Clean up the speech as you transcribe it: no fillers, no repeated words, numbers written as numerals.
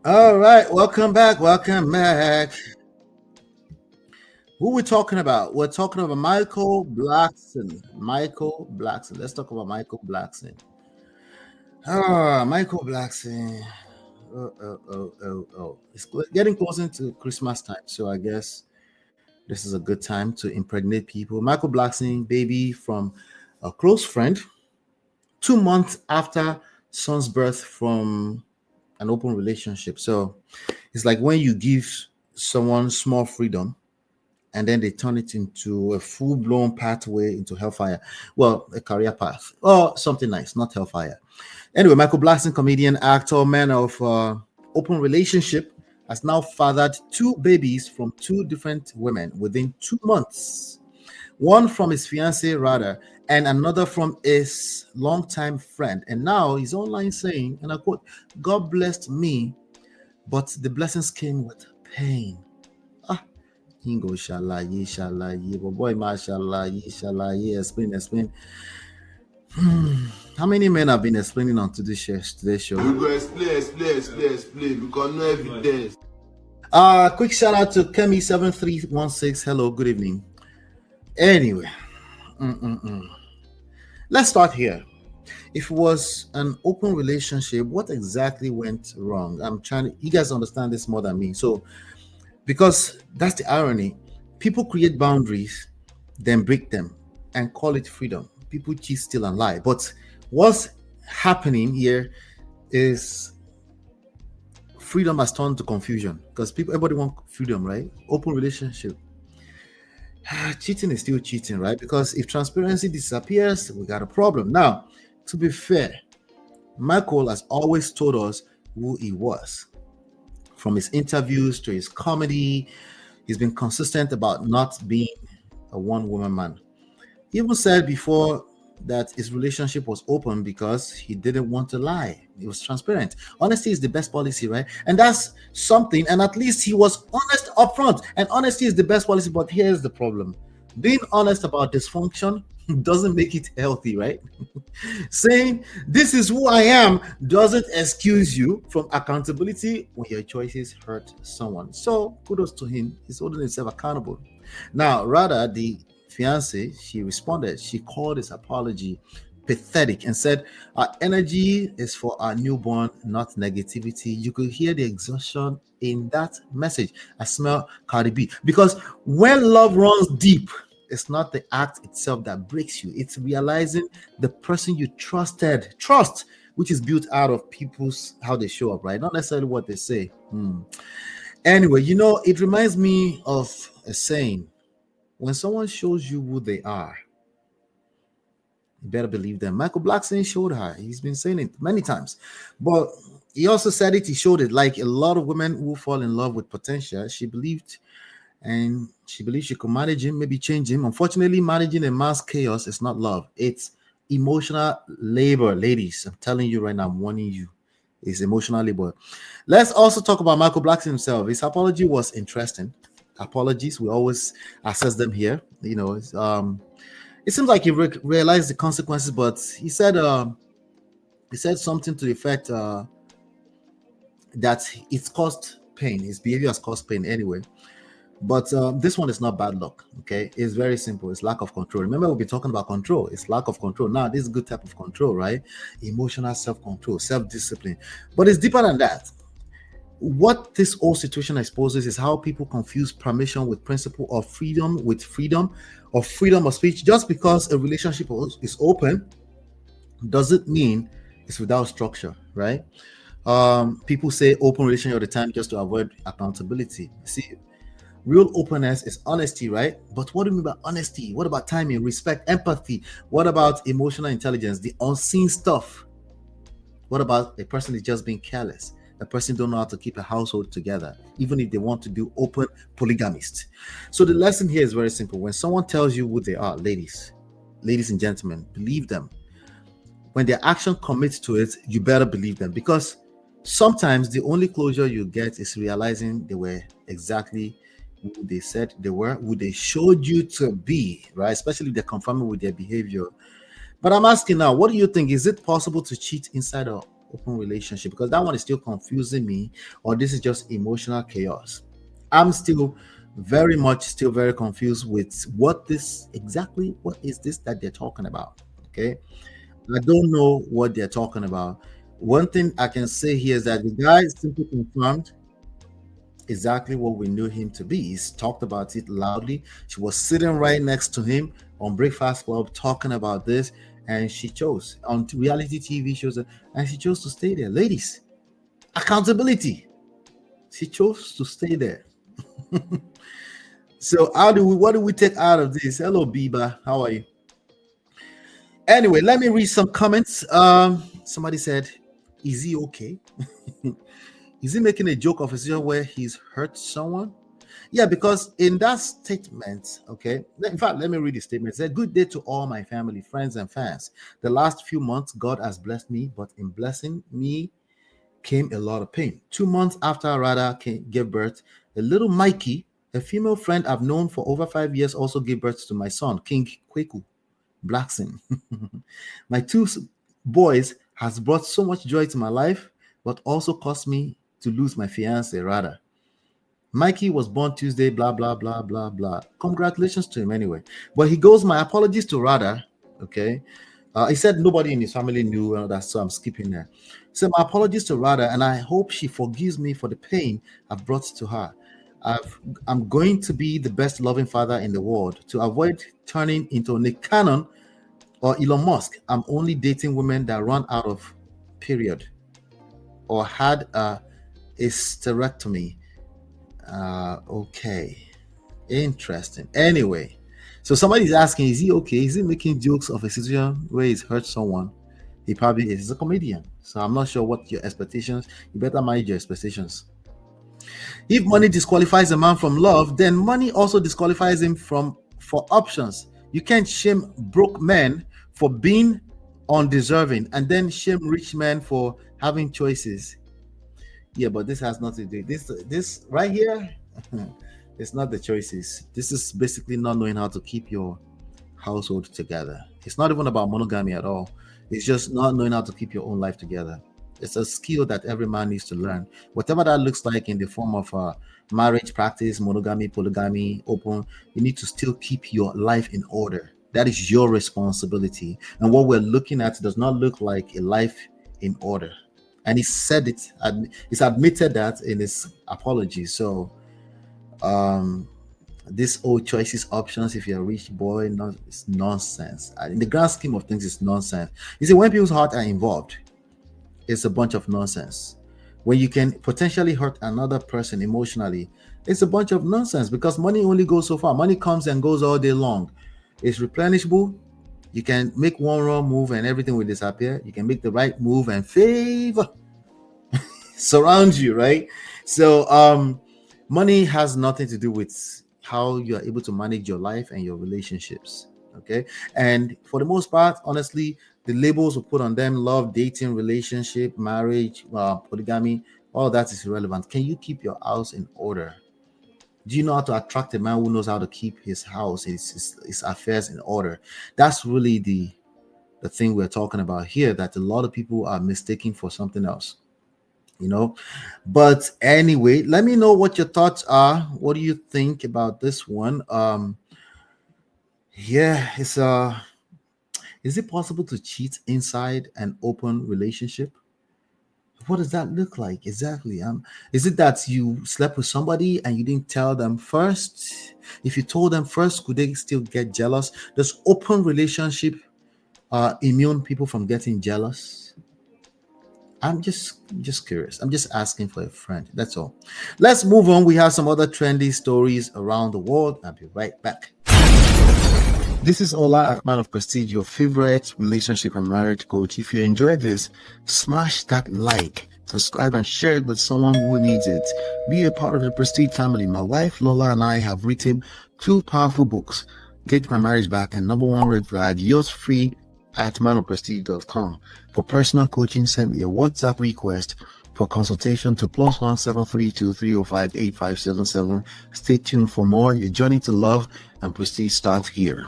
All right, welcome back. Welcome back. Who we talking about? We're talking about Michael Blackson. Michael Blackson. Let's talk about Michael Blackson. Michael Blackson. Oh. It's getting closer to Christmas time, so I guess this is a good time to impregnate people. Michael Blackson, baby from a close friend, 2 months after son's birth from an open relationship. So it's like when you give someone small freedom and then they turn it into a full-blown pathway into hellfire. Well, a career path or something nice, not hellfire. Anyway, Michael Blackson, comedian, actor, man of open relationship, has now fathered two babies from two different women within 2 months. One from his fiancée, rather, and another from his longtime friend. And now he's online saying, and I quote, God blessed me, but the blessings came with pain. Ah, Hingo shalaye, but boy, mashallah, shalaye, explain. How many men have been explaining on today's show? We go explain because no evidence. Quick shout out to Kemi7316. Hello, good evening. Anyway, let's start here. If it was an open relationship, what exactly went wrong? You guys understand this more than me. So, because that's the irony, people create boundaries, then break them and call it freedom. People cheat, steal, and lie. But what's happening here is freedom has turned to confusion because everybody want freedom, right? Open relationship. Cheating is still cheating, right? Because if transparency disappears, we got a problem. Now, to be fair, Michael has always told us who he was. From his interviews to his comedy, he's been consistent about not being a one-woman man. He even said before that his relationship was open because he didn't want to lie. He was transparent. Honesty is the best policy, right? And that's something. And at least he was honest upfront. And honesty is the best policy. But here's the problem: being honest about dysfunction doesn't make it healthy, right? Saying this is who I am doesn't excuse you from accountability when your choices hurt someone. So kudos to him. He's holding himself accountable. Now, rather, the fiance, she responded. She called his apology pathetic and said, our energy is for our newborn, not negativity. You could hear the exhaustion in that message. I smell Cardi B. Because when love runs deep, it's not the act itself that breaks you. It's realizing the person you trust, which is built out of people's how they show up, right? Not necessarily what they say. Anyway, it reminds me of a saying: when someone shows you who they are, you better believe them. Michael Blackson showed her. He's been saying it many times. But he also said it, he showed it. Like a lot of women who fall in love with potential, she believed she could manage him, maybe change him. Unfortunately, managing a mass chaos is not love. It's emotional labor, ladies. I'm telling you right now, I'm warning you. It's emotional labor. Let's also talk about Michael Blackson himself. His apology was interesting. Apologies, we always assess them here. It seems like he realized the consequences, but he said something to the effect that it's caused pain. His behavior has caused pain anyway. But this one is not bad luck. Okay, it's very simple. It's lack of control. Remember, we've been talking about control. It's lack of control. Now, this is a good type of control, right? Emotional self-control, self-discipline. But it's deeper than that. What this whole situation exposes is how people confuse permission with principle, or freedom with freedom, or freedom of speech. Just because a relationship is open doesn't mean it's without structure, right? People say open relationship all the time just to avoid accountability. See, real openness is honesty, right? But what do you mean by honesty? What about timing, respect, empathy? What about emotional intelligence, the unseen stuff? What about a person is just being careless? A person don't know how to keep a household together, even if they want to do open polygamist. So the lesson here is very simple. When someone tells you who they are, ladies and gentlemen, believe them. When their action commits to it, you better believe them, because sometimes the only closure you get is realizing they were exactly who they said they were, who they showed you to be, right? Especially if they're confirming with their behavior. But I'm asking now, what do you think? Is it possible to cheat inside an open relationship? Because that one is still confusing me, or this is just emotional chaos. I'm still very much still very confused with what is this that they're talking about. Okay. I don't know what they're talking about. One thing I can say here is that the guy simply confirmed exactly what we knew him to be. He's talked about it loudly. She was sitting right next to him on Breakfast Club talking about this, and she chose on reality TV shows, and she chose to stay there. Ladies, accountability. She chose to stay there. So what do we take out of this? Hello, Biba. How are you? Anyway, let me read some comments. Somebody said, is he okay? Is he making a joke of a situation where he's hurt someone? Yeah, because in that statement, okay, in fact, let me read the statement. It said, good day to all my family, friends, and fans. The last few months, God has blessed me, but in blessing me came a lot of pain. 2 months after Radha gave birth, a little Mikey, a female friend I've known for over 5 years, also gave birth to my son, King Kweku Blackson. My two boys has brought so much joy to my life, but also caused me to lose my fiance, Radha. Mikey was born Tuesday, blah, blah, blah, blah, blah. Congratulations to him anyway. But he goes, my apologies to Radha. Okay. He said nobody in his family knew that, so I'm skipping there. So my apologies to Radha, and I hope she forgives me for the pain I've brought to her. I'm going to be the best loving father in the world. To avoid turning into Nick Cannon or Elon Musk, I'm only dating women that run out of period or had a hysterectomy. Okay. Interesting. Anyway, so somebody's asking, is he okay? Is he making jokes of a situation where he's hurt someone? He probably is. He's a comedian. So I'm not sure what your expectations. You better manage your expectations. If money disqualifies a man from love, then money also disqualifies him for options. You can't shame broke men for being undeserving and then shame rich men for having choices. Yeah, but this has nothing to do. This right here, it's not the choices. This is basically not knowing how to keep your household together. It's not even about monogamy at all. It's just not knowing how to keep your own life together. It's a skill that every man needs to learn. Whatever that looks like in the form of marriage practice, monogamy, polygamy, open, you need to still keep your life in order. That is your responsibility. And what we're looking at does not look like a life in order. And he said it, he's admitted that in his apology. So, this old choices options, if you're a rich boy, it's nonsense. In the grand scheme of things, it's nonsense. You see, when people's hearts are involved, it's a bunch of nonsense. When you can potentially hurt another person emotionally, it's a bunch of nonsense because money only goes so far. Money comes and goes all day long. It's replenishable. You can make one wrong move and everything will disappear. You can make the right move and favor surround you, right? So money has nothing to do with how you are able to manage your life and your relationships. Okay. And for the most part, honestly, the labels we put on them, love, dating, relationship, marriage, polygamy, all that is irrelevant. Can you keep your house in order? Do you know how to attract a man who knows how to keep his house, his affairs in order? That's really the thing we're talking about here, that a lot of people are mistaking for something else. But anyway, let me know what your thoughts are. What do you think about this one? Yeah, is it possible to cheat inside an open relationship? What does that look like exactly? Is it that you slept with somebody and you didn't tell them first? If you told them first, could they still get jealous? Does open relationship immune people from getting jealous? I'm just curious. I'm just asking for a friend. That's all. Let's move on. We have some other trendy stories around the world. I'll be right back. This is Ola, man of Prestige, your favorite relationship and marriage coach. If you enjoyed this, smash that like, subscribe, and share it with someone who needs it. Be a part of the Prestige family. My wife Lola and I have written 2 powerful books, Get My Marriage Back and Number One Red Flag. Yours free at manofprestige.com. For personal coaching, send me a WhatsApp request for consultation to +1 732 305 8577. Stay tuned for more. Your journey to love and prestige starts here.